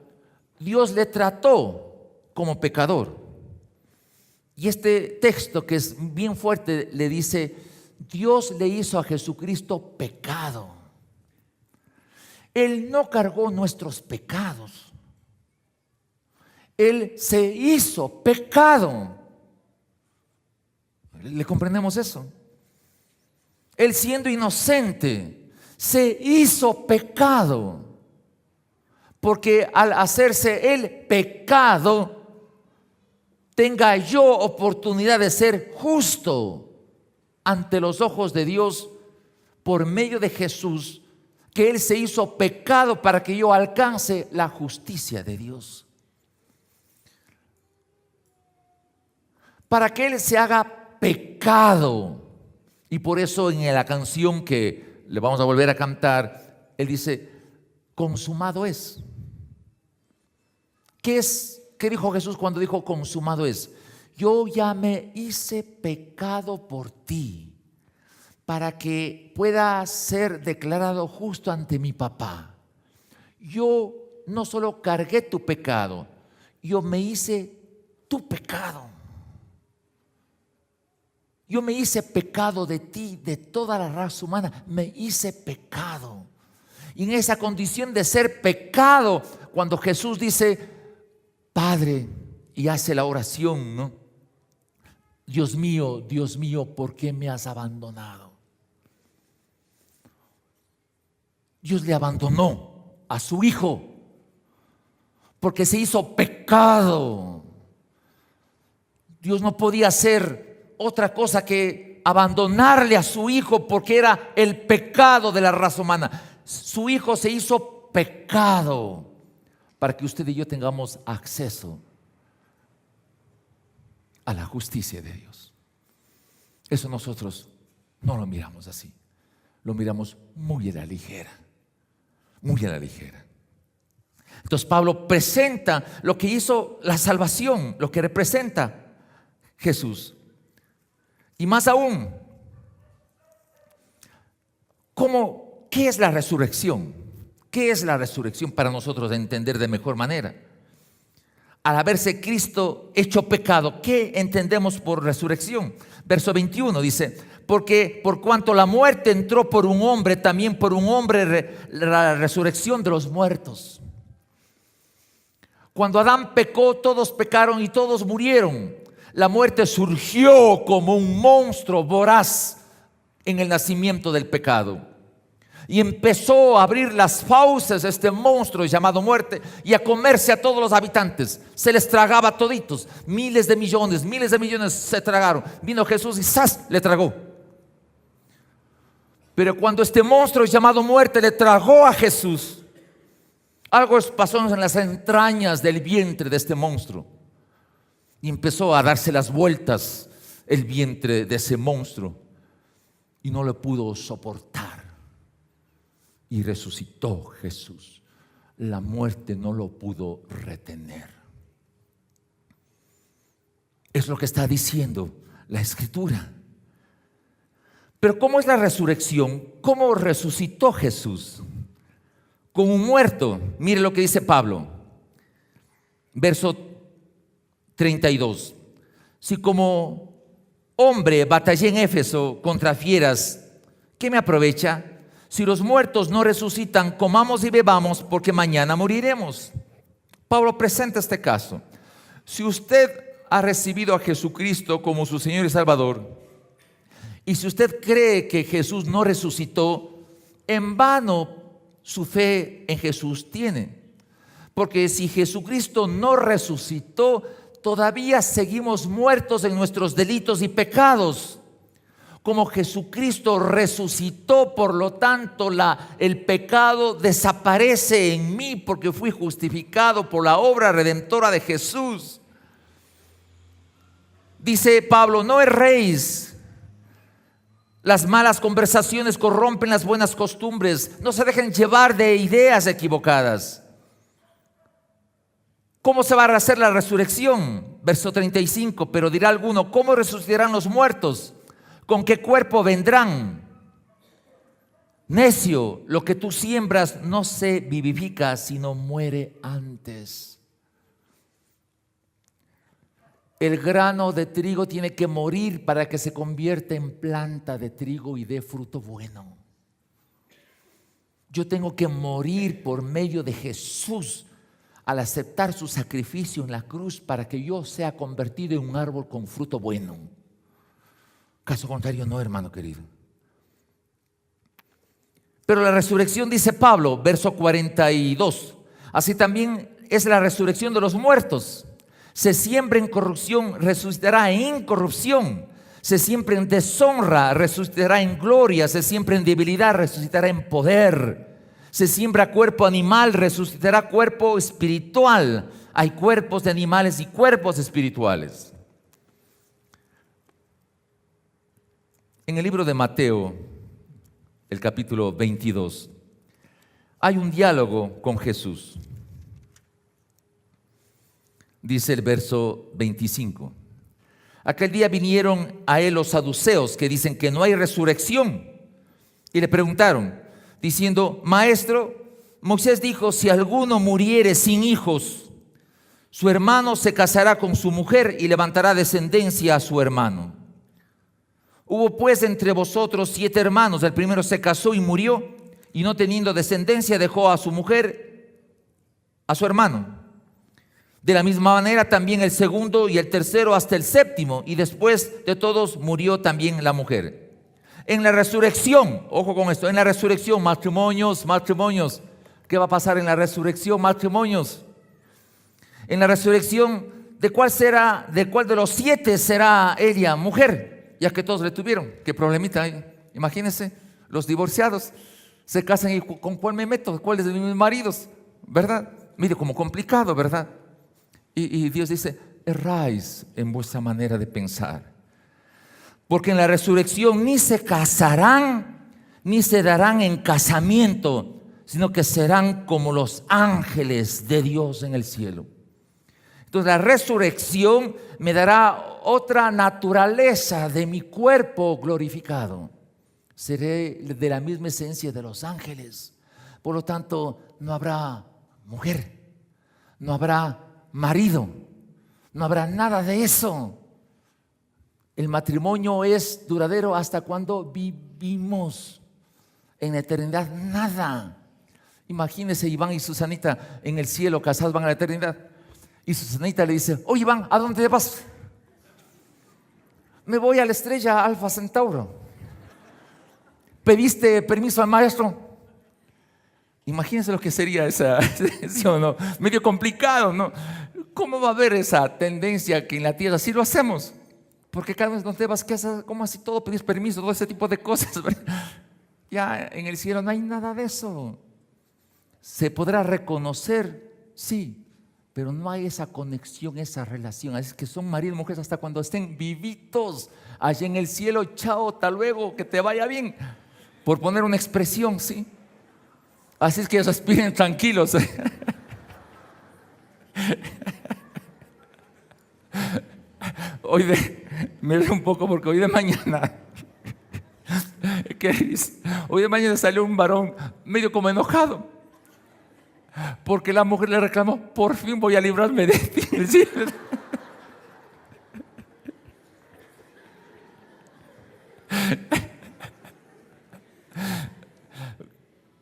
Dios le trató como pecador. Y este texto, que es bien fuerte, le dice, Dios le hizo a Jesucristo pecado. Él no cargó nuestros pecados. Él se hizo pecado. ¿Le comprendemos eso? Él, siendo inocente, se hizo pecado. Porque al hacerse el pecado, tenga yo oportunidad de ser justo ante los ojos de Dios por medio de Jesús, que Él se hizo pecado para que yo alcance la justicia de Dios. Para que Él se haga pecado. Y por eso en la canción que le vamos a volver a cantar, Él dice, consumado es. ¿Qué dijo Jesús cuando dijo consumado es? Yo ya me hice pecado por ti, para que pueda ser declarado justo ante mi papá. Yo no solo cargué tu pecado, yo me hice tu pecado. Yo me hice pecado de ti, de toda la raza humana, me hice pecado. Y en esa condición de ser pecado, cuando Jesús dice, Padre, y hace la oración, ¿no? Dios mío, ¿por qué me has abandonado? Dios le abandonó a su Hijo, porque se hizo pecado. Dios no podía hacer otra cosa que abandonarle a su Hijo, porque era el pecado de la raza humana. Su Hijo se hizo pecado para que usted y yo tengamos acceso a la justicia de Dios. Eso nosotros no lo miramos así, lo miramos muy a la ligera, muy a la ligera. Entonces Pablo presenta lo que hizo la salvación, lo que representa Jesús. Y más aún, ¿qué es la resurrección? ¿Qué es la resurrección para nosotros entender de mejor manera? Al haberse Cristo hecho pecado, ¿qué entendemos por resurrección? Verso 21 dice, porque por cuanto la muerte entró por un hombre, también por un hombre la resurrección de los muertos. Cuando Adán pecó, todos pecaron y todos murieron. La muerte surgió como un monstruo voraz en el nacimiento del pecado. Y empezó a abrir las fauces este monstruo llamado muerte y a comerse a todos los habitantes. Se les tragaba a toditos. Miles de millones se tragaron. Vino Jesús y ¡zas!, le tragó. Pero cuando este monstruo llamado muerte le tragó a Jesús, algo pasó en las entrañas del vientre de este monstruo. Y empezó a darse las vueltas el vientre de ese monstruo. Y no lo pudo soportar. Y resucitó Jesús. La muerte no lo pudo retener. Es lo que está diciendo la Escritura. Pero ¿cómo es la resurrección? ¿Cómo resucitó Jesús? Como un muerto. Mire lo que dice Pablo. Verso 32. Si como hombre batallé en Éfeso contra fieras, ¿qué me aprovecha? Si los muertos no resucitan, comamos y bebamos, porque mañana moriremos. Pablo presenta este caso. Si usted ha recibido a Jesucristo como su Señor y Salvador, y si usted cree que Jesús no resucitó, en vano su fe en Jesús tiene. Porque si Jesucristo no resucitó, todavía seguimos muertos en nuestros delitos y pecados. Como Jesucristo resucitó, por lo tanto, el pecado desaparece en mí porque fui justificado por la obra redentora de Jesús. Dice Pablo, no erréis. Las malas conversaciones corrompen las buenas costumbres. No se dejen llevar de ideas equivocadas. ¿Cómo se va a hacer la resurrección? Verso 35, pero dirá alguno, ¿cómo resucitarán los muertos? ¿Con qué cuerpo vendrán? Necio, lo que tú siembras no se vivifica, sino muere antes. El grano de trigo tiene que morir para que se convierta en planta de trigo y dé fruto bueno. Yo tengo que morir por medio de Jesús al aceptar su sacrificio en la cruz para que yo sea convertido en un árbol con fruto bueno. Caso contrario, no, hermano querido. Pero la resurrección, dice Pablo, verso 42, así también es la resurrección de los muertos. Se siembra en corrupción, resucitará en incorrupción. Se siembra en deshonra, resucitará en gloria. Se siembra en debilidad, resucitará en poder. Se siembra cuerpo animal, resucitará cuerpo espiritual. Hay cuerpos de animales y cuerpos espirituales. En el libro de Mateo, el capítulo 22, hay un diálogo con Jesús. Dice el verso 25. Aquel día vinieron a él los saduceos que dicen que no hay resurrección. Y le preguntaron, diciendo, Maestro, Moisés dijo, si alguno muriere sin hijos, su hermano se casará con su mujer y levantará descendencia a su hermano. Hubo pues entre vosotros 7 hermanos, el primero se casó y murió, y no teniendo descendencia dejó a su mujer, a su hermano. De la misma manera también el segundo y el tercero hasta el séptimo, y después de todos murió también la mujer. En la resurrección, ojo con esto, en la resurrección, matrimonios, ¿qué va a pasar en la resurrección, matrimonios? En la resurrección, ¿de cuál de los 7 será ella mujer? Ya que todos le tuvieron, ¿qué problemita hay? Imagínense, los divorciados se casan y ¿con cuál me meto? ¿Cuáles de mis maridos? ¿Verdad? Mire, como complicado, ¿verdad? Y Dios dice, erráis en vuestra manera de pensar. Porque en la resurrección ni se casarán, ni se darán en casamiento, sino que serán como los ángeles de Dios en el cielo. Entonces la resurrección me dará otra naturaleza de mi cuerpo glorificado. Seré de la misma esencia de los ángeles. Por lo tanto, no habrá mujer, no habrá marido, no habrá nada de eso. El matrimonio es duradero hasta cuando vivimos. En la eternidad, nada. Imagínense Iván y Susanita en el cielo, casados, van a la eternidad. Y Susanita le dice: oye, Iván, ¿a dónde te vas? Me voy a la estrella Alfa Centauro. ¿Pediste permiso al maestro? Imagínense lo que sería esa, ¿sí o no? Medio complicado, ¿no? ¿Cómo va a haber esa tendencia que en la tierra sí lo hacemos? Porque cada vez donde te vas, ¿qué haces? ¿Cómo así todo? Pedís permiso, todo ese tipo de cosas. Ya en el cielo no hay nada de eso. Se podrá reconocer, sí, pero no hay esa conexión, esa relación. Así que son marido y mujeres hasta cuando estén vivitos allá en el cielo. Chao, hasta luego, que te vaya bien. Por poner una expresión, sí. Así es que respiren tranquilos. Me río un poco porque hoy de mañana, ¿qué dice? Hoy de mañana salió un varón medio como enojado, porque la mujer le reclamó: por fin voy a librarme de ti. ¿Sí?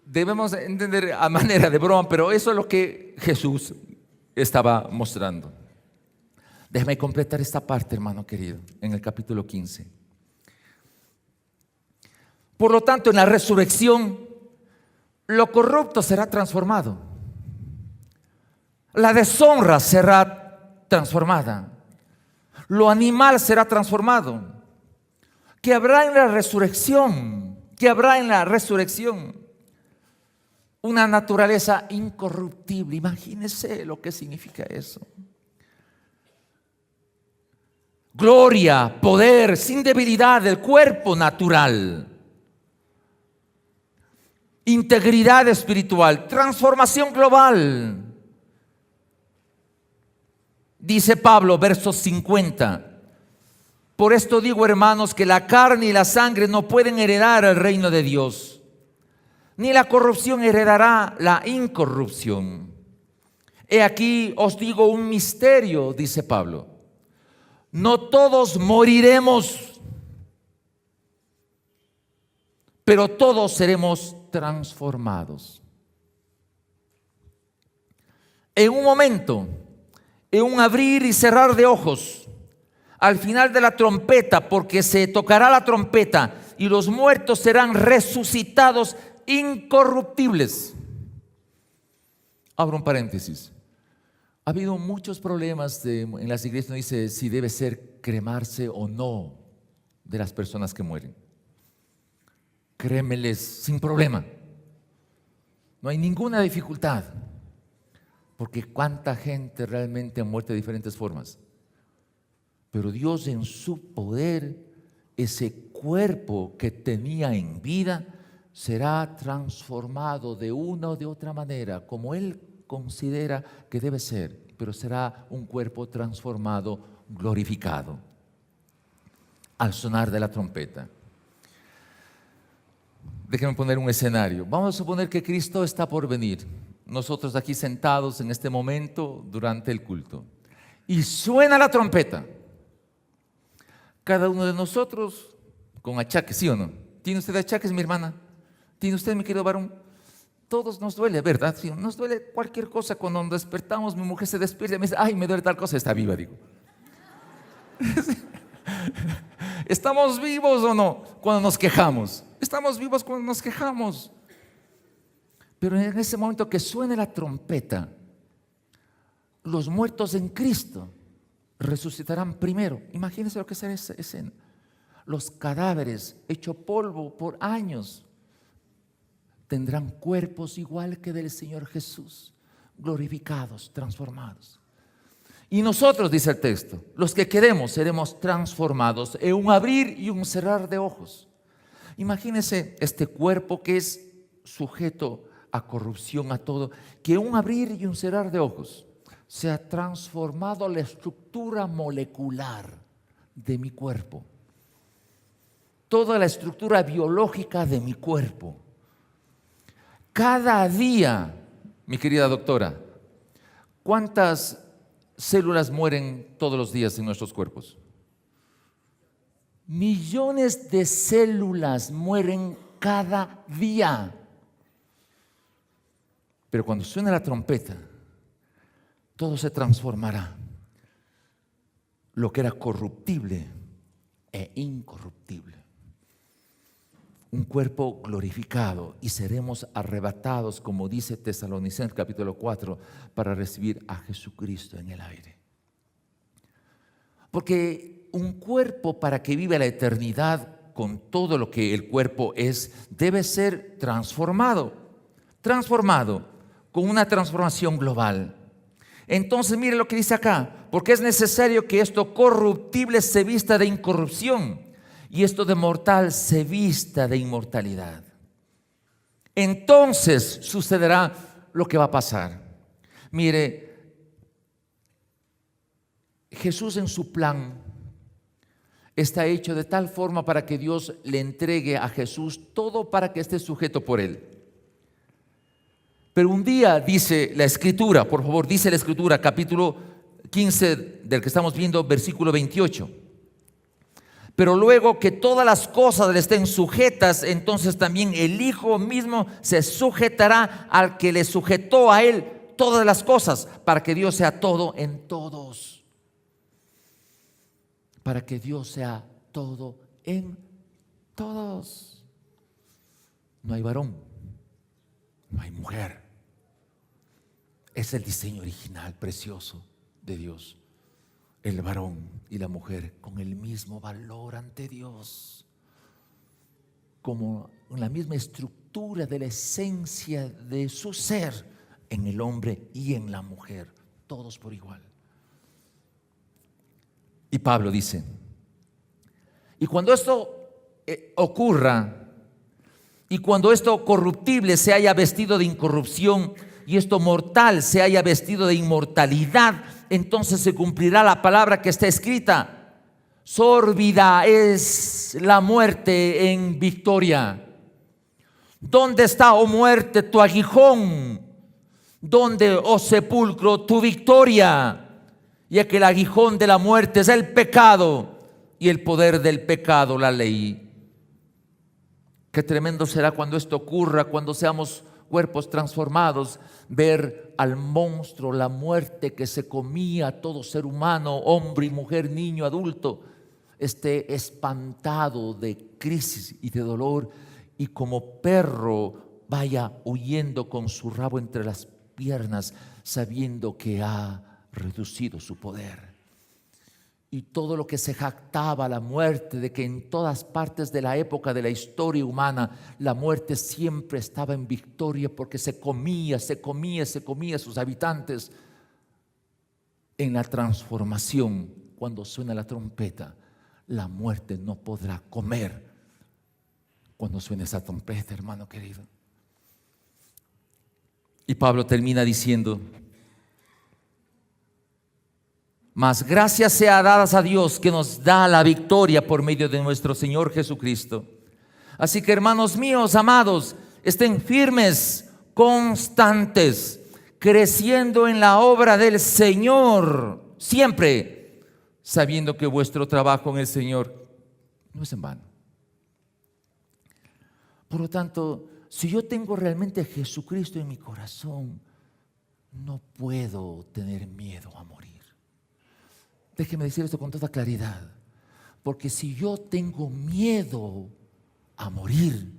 Debemos entender a manera de broma, pero eso es lo que Jesús estaba mostrando. Déjame completar esta parte, hermano querido, en el capítulo 15. Por lo tanto, en la resurrección, lo corrupto será transformado. La deshonra será transformada. Lo animal será transformado. ¿Qué habrá en la resurrección? ¿Qué habrá en la resurrección? Una naturaleza incorruptible. Imagínense lo que significa eso. Gloria, poder, sin debilidad del cuerpo natural. Integridad espiritual, transformación global. Dice Pablo, verso 50. Por esto digo, hermanos, que la carne y la sangre no pueden heredar el reino de Dios, ni la corrupción heredará la incorrupción. He aquí os digo un misterio, dice Pablo. No todos moriremos, pero todos seremos transformados. En un momento, en un abrir y cerrar de ojos, al final de la trompeta, porque se tocará la trompeta y los muertos serán resucitados incorruptibles. Abro un paréntesis. Ha habido muchos problemas en las iglesias. No dice si debe ser cremarse o no de las personas que mueren. Crémeles sin problema. No hay ninguna dificultad. Porque cuánta gente realmente ha muerto de diferentes formas. Pero Dios en su poder, ese cuerpo que tenía en vida, será transformado de una o de otra manera, como Él considera que debe ser, pero será un cuerpo transformado, glorificado, al sonar de la trompeta. Déjenme poner un escenario. Vamos a suponer que Cristo está por venir. Nosotros aquí sentados en este momento durante el culto. Y suena la trompeta. Cada uno de nosotros con achaques, ¿sí o no? ¿Tiene usted achaques, mi hermana? ¿Tiene usted, mi querido varón? Todos nos duele, ¿verdad? ¿Sí? Nos duele cualquier cosa. Cuando nos despertamos, mi mujer se despierta y me dice: ay, me duele tal cosa. Está viva, digo. ¿Estamos vivos o no cuando nos quejamos? Estamos vivos cuando nos quejamos. Pero en ese momento que suene la trompeta, los muertos en Cristo resucitarán primero. Imagínense lo que será esa escena. Los cadáveres hechos polvo por años tendrán cuerpos igual que del Señor Jesús, glorificados, transformados. Y nosotros, dice el texto, los que queremos seremos transformados en un abrir y un cerrar de ojos. Imagínense este cuerpo que es sujeto a corrupción, a todo, que en un abrir y un cerrar de ojos se ha transformado la estructura molecular de mi cuerpo, toda la estructura biológica de mi cuerpo. Cada día, mi querida doctora, ¿cuántas células mueren todos los días en nuestros cuerpos? Millones de células mueren cada día. Pero cuando suena la trompeta, todo se transformará. Lo que era corruptible e incorruptible. Un cuerpo glorificado, y seremos arrebatados, como dice Tesalonicenses capítulo 4, para recibir a Jesucristo en el aire. Porque un cuerpo, para que viva la eternidad con todo lo que el cuerpo es, debe ser transformado con una transformación global. Entonces mire lo que dice acá: porque es necesario que esto corruptible se vista de incorrupción y esto de mortal se vista de inmortalidad. Entonces sucederá lo que va a pasar. Mire, Jesús en su plan está hecho de tal forma para que Dios le entregue a Jesús todo para que esté sujeto por él. Pero un día, dice la Escritura, por favor, dice la Escritura, capítulo 15 del que estamos viendo, versículo 28. Pero luego que todas las cosas le estén sujetas, entonces también el Hijo mismo se sujetará al que le sujetó a él todas las cosas, para que Dios sea todo en todos. Para que Dios sea todo en todos. No hay varón, no hay mujer. Es el diseño original, precioso de Dios. El varón y la mujer con el mismo valor ante Dios, como la misma estructura de la esencia de su ser en el hombre y en la mujer, todos por igual. Y Pablo dice: y cuando esto ocurra, y cuando esto corruptible se haya vestido de incorrupción, y esto mortal se haya vestido de inmortalidad, entonces se cumplirá la palabra que está escrita: sórbida es la muerte en victoria. ¿Dónde está, oh muerte, tu aguijón? ¿Dónde, oh sepulcro, tu victoria? Ya que el aguijón de la muerte es el pecado, y el poder del pecado la ley. Qué tremendo será cuando esto ocurra, cuando seamos cuerpos transformados, ver al monstruo, la muerte que se comía a todo ser humano, hombre y mujer, niño, adulto, esté espantado de crisis y de dolor, y como perro vaya huyendo con su rabo entre las piernas, sabiendo que ha reducido su poder. Y todo lo que se jactaba la muerte, de que en todas partes de la época de la historia humana la muerte siempre estaba en victoria, porque se comía a sus habitantes. En la transformación, cuando suena la trompeta, la muerte no podrá comer cuando suene esa trompeta, hermano querido. Y Pablo termina diciendo: mas gracias sea dadas a Dios, que nos da la victoria por medio de nuestro Señor Jesucristo. Así que, hermanos míos amados, estén firmes, constantes, creciendo en la obra del Señor, siempre sabiendo que vuestro trabajo en el Señor no es en vano. Por lo tanto, si yo tengo realmente a Jesucristo en mi corazón, no puedo tener miedo a morir. Déjeme decir esto con toda claridad, porque si yo tengo miedo a morir,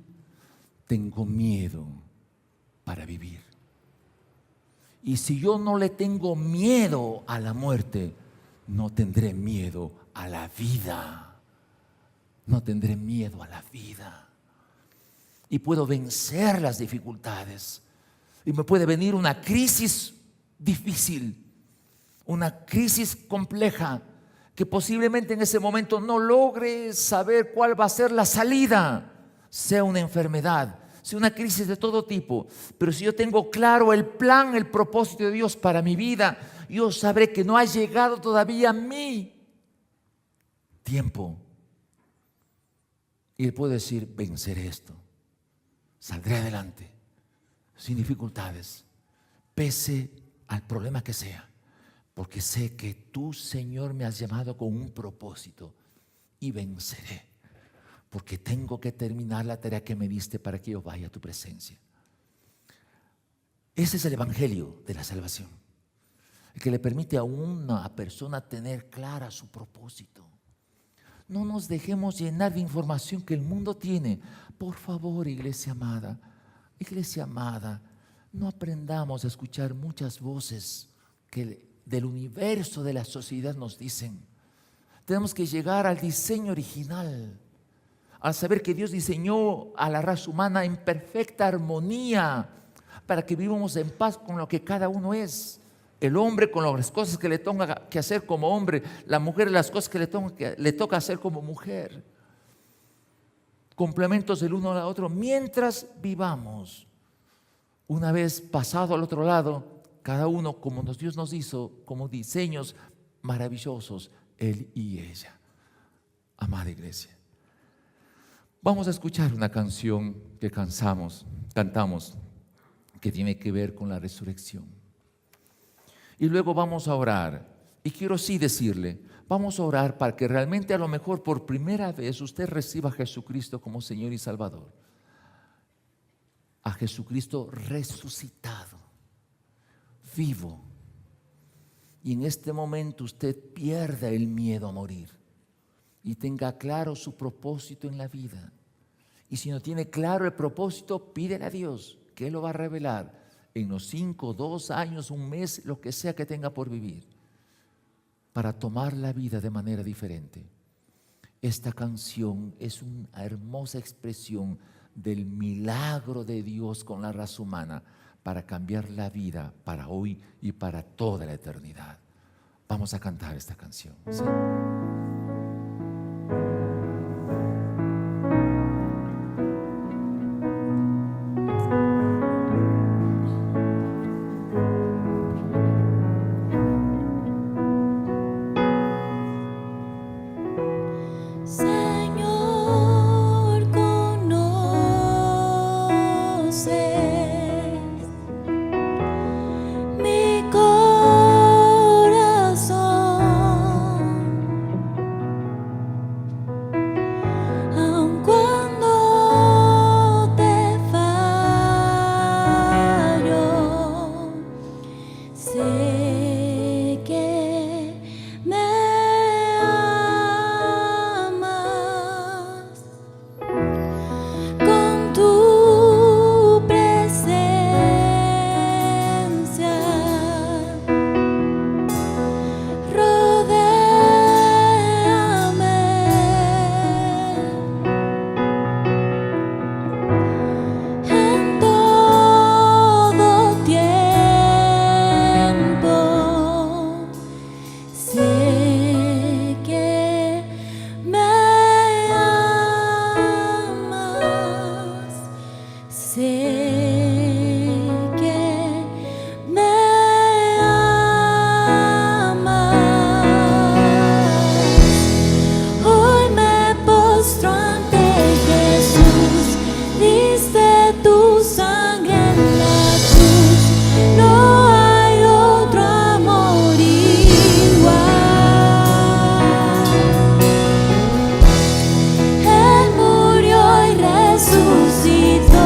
tengo miedo para vivir. Y si yo no le tengo miedo a la muerte, no tendré miedo a la vida. No tendré miedo a la vida. Y puedo vencer las dificultades. Y me puede venir una crisis difícil, una crisis compleja, que posiblemente en ese momento no logre saber cuál va a ser la salida, sea una enfermedad, sea una crisis de todo tipo. Pero si yo tengo claro el plan, el propósito de Dios para mi vida, yo sabré que no ha llegado todavía mi tiempo. Y le puedo decir: venceré esto, saldré adelante, sin dificultades, pese al problema que sea. Porque sé que tú, Señor, me has llamado con un propósito, y venceré, porque tengo que terminar la tarea que me diste para que yo vaya a tu presencia. Ese es el evangelio de la salvación. el que le permite a una persona tener clara su propósito. No nos dejemos llenar de información que el mundo tiene. Por favor, iglesia amada, no aprendamos a escuchar muchas voces que del universo, de la sociedad nos dicen. Tenemos que llegar al diseño original, al saber que Dios diseñó a la raza humana en perfecta armonía para que vivamos en paz con lo que cada uno es. El hombre con las cosas que le toca que hacer como hombre, la mujer las cosas que le toca hacer como mujer. Complementos del uno al otro mientras vivamos. Una vez pasado al otro lado, cada uno como Dios nos hizo, como diseños maravillosos, él y ella. Amada iglesia, vamos a escuchar una canción que cantamos, que tiene que ver con la resurrección. Y luego vamos a orar. Y quiero sí decirle, vamos a orar para que realmente a lo mejor por primera vez usted reciba a Jesucristo como Señor y Salvador. A Jesucristo resucitado, vivo. Y en este momento usted pierda el miedo a morir y tenga claro su propósito en la vida. Y si no tiene claro el propósito, pídele a Dios que Él lo va a revelar en los 5, 2 años, un mes, lo que sea que tenga por vivir, para tomar la vida de manera diferente. Esta canción es una hermosa expresión del milagro de Dios con la raza humana para cambiar la vida para hoy y para toda la eternidad. Vamos a cantar esta canción, ¿sí? Resucitó.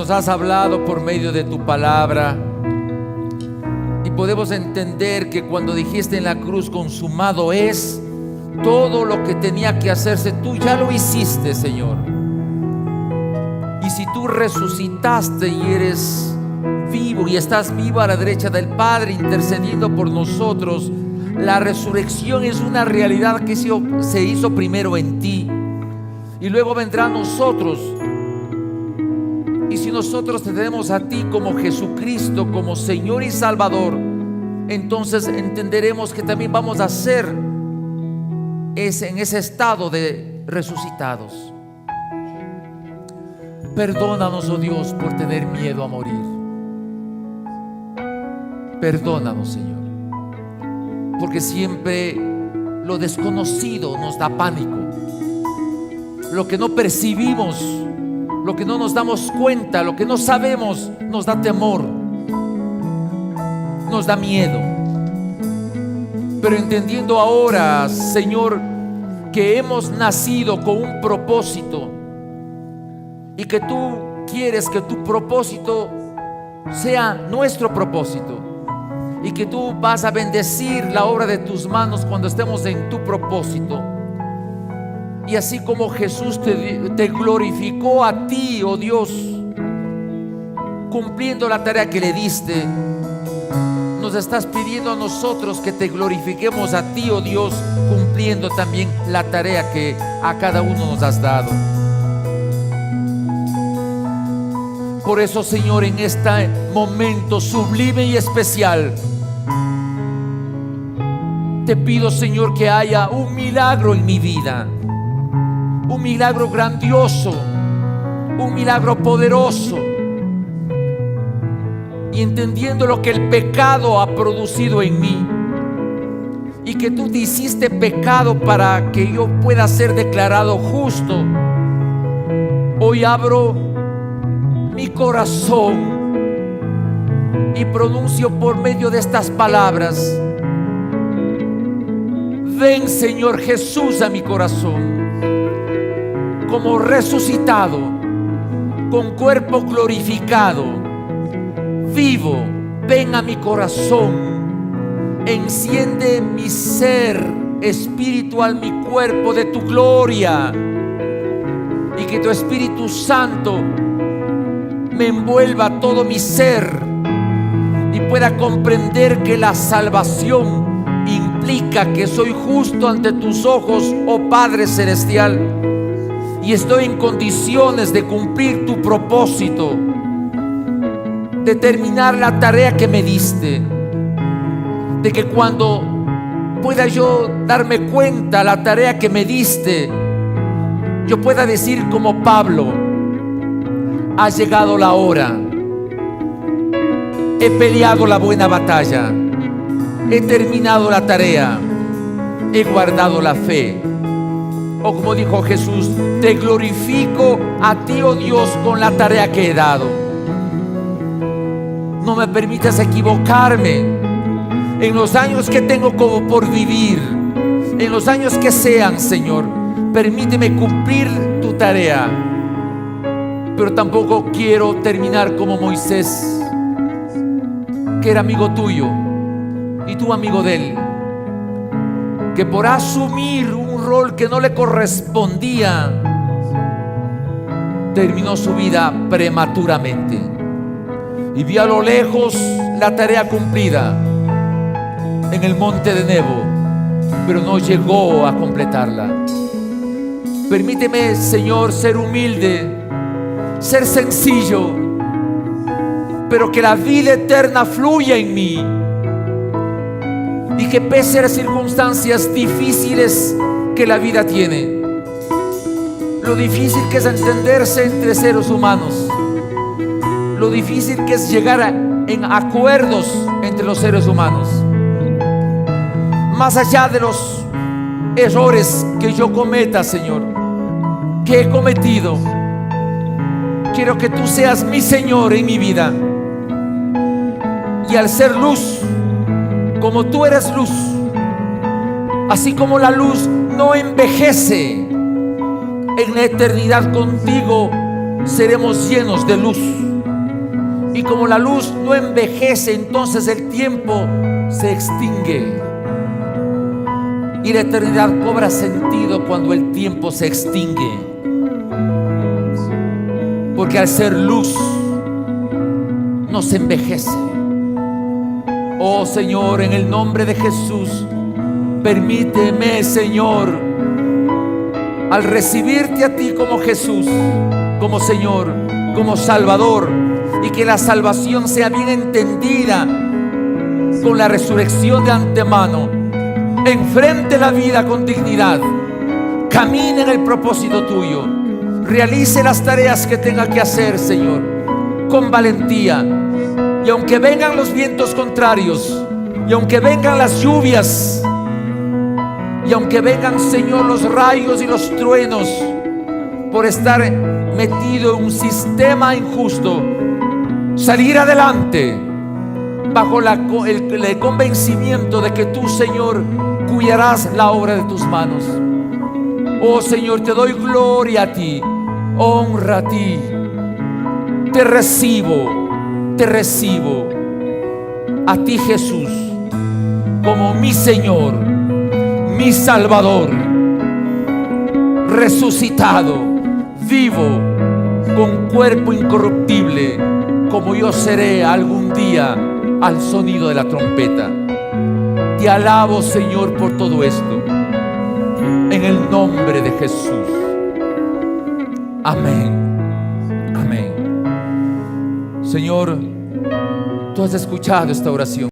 nos has hablado por medio de tu palabra. Y podemos entender que cuando dijiste en la cruz, consumado es, todo lo que tenía que hacerse, tú ya lo hiciste, Señor. Y si tú resucitaste y eres vivo y estás vivo a la derecha del Padre intercediendo por nosotros, la resurrección es una realidad que se hizo primero en ti y luego vendrá a nosotros. Y si nosotros te tenemos a ti como Jesucristo, como Señor y Salvador, entonces entenderemos que también vamos a ser en ese estado de resucitados. Perdónanos, oh Dios, por tener miedo a morir. Perdónanos, Señor, porque siempre lo desconocido nos da pánico. Lo que no percibimos, lo que no nos damos cuenta, lo que no sabemos, nos da temor, nos da miedo. Pero entendiendo ahora, Señor, que hemos nacido con un propósito y que tú quieres que tu propósito sea nuestro propósito y que tú vas a bendecir la obra de tus manos cuando estemos en tu propósito. Y así como Jesús te glorificó a ti, oh Dios, cumpliendo la tarea que le diste, nos estás pidiendo a nosotros que te glorifiquemos a ti, oh Dios, cumpliendo también la tarea que a cada uno nos has dado. Por eso, Señor, en este momento sublime y especial, te pido, Señor, que haya un milagro en mi vida, un milagro grandioso, un milagro poderoso. Y entendiendo lo que el pecado ha producido en mí, y que tú te hiciste pecado para que yo pueda ser declarado justo, hoy abro mi corazón y pronuncio por medio de estas palabras: ven, Señor Jesús, a mi corazón como resucitado, con cuerpo glorificado, vivo. Ven a mi corazón, enciende mi ser espiritual, mi cuerpo de tu gloria, y que tu Espíritu Santo me envuelva todo mi ser y pueda comprender que la salvación implica que soy justo ante tus ojos, oh Padre Celestial, y estoy en condiciones de cumplir tu propósito, de terminar la tarea que me diste, de que cuando pueda yo darme cuenta la tarea que me diste, yo pueda decir como Pablo: ha llegado la hora, he peleado la buena batalla, he terminado la tarea, he guardado la fe. O como dijo Jesús: te glorifico a ti, oh Dios, con la tarea que he dado. No me permitas equivocarme en los años que tengo como por vivir, en los años que sean, Señor. Permíteme cumplir tu tarea, pero tampoco quiero terminar como Moisés, que era amigo tuyo y tú amigo de él, que por asumir un rol que no le correspondía, terminó su vida prematuramente y vio a lo lejos la tarea cumplida en el monte de Nebo, pero no llegó a completarla. Permíteme, Señor, ser humilde, ser sencillo, pero que la vida eterna fluya en mí, y que pese a las circunstancias difíciles que la vida tiene, lo difícil que es entenderse entre seres humanos, lo difícil que es llegar en acuerdos entre los seres humanos, más allá de los errores que yo cometa, Señor, que he cometido, quiero que tú seas mi Señor en mi vida. Y al ser luz, como tú eres luz, así como la luz no envejece, en la eternidad contigo seremos llenos de luz. Y como la luz no envejece, entonces el tiempo se extingue. Y la eternidad cobra sentido cuando el tiempo se extingue. Porque al ser luz, no se envejece. Oh Señor, en el nombre de Jesús, permíteme, Señor, al recibirte a ti como Jesús, como Señor, como Salvador, y que la salvación sea bien entendida con la resurrección de antemano, enfrente la vida con dignidad, camine en el propósito tuyo, realice las tareas que tenga que hacer, Señor, con valentía. Y aunque vengan los vientos contrarios, y aunque vengan las lluvias, y aunque vengan, Señor, los rayos y los truenos, por estar metido en un sistema injusto, salir adelante bajo el convencimiento de que tú, Señor, cuidarás la obra de tus manos. Oh Señor, te doy gloria a ti, honra a ti, te recibo a ti, Jesús, como mi Señor, mi Salvador, resucitado, vivo, con cuerpo incorruptible, como yo seré algún día al sonido de la trompeta. Te alabo, Señor, por todo esto, en el nombre de Jesús. Amén. Amén. Señor, tú has escuchado esta oración.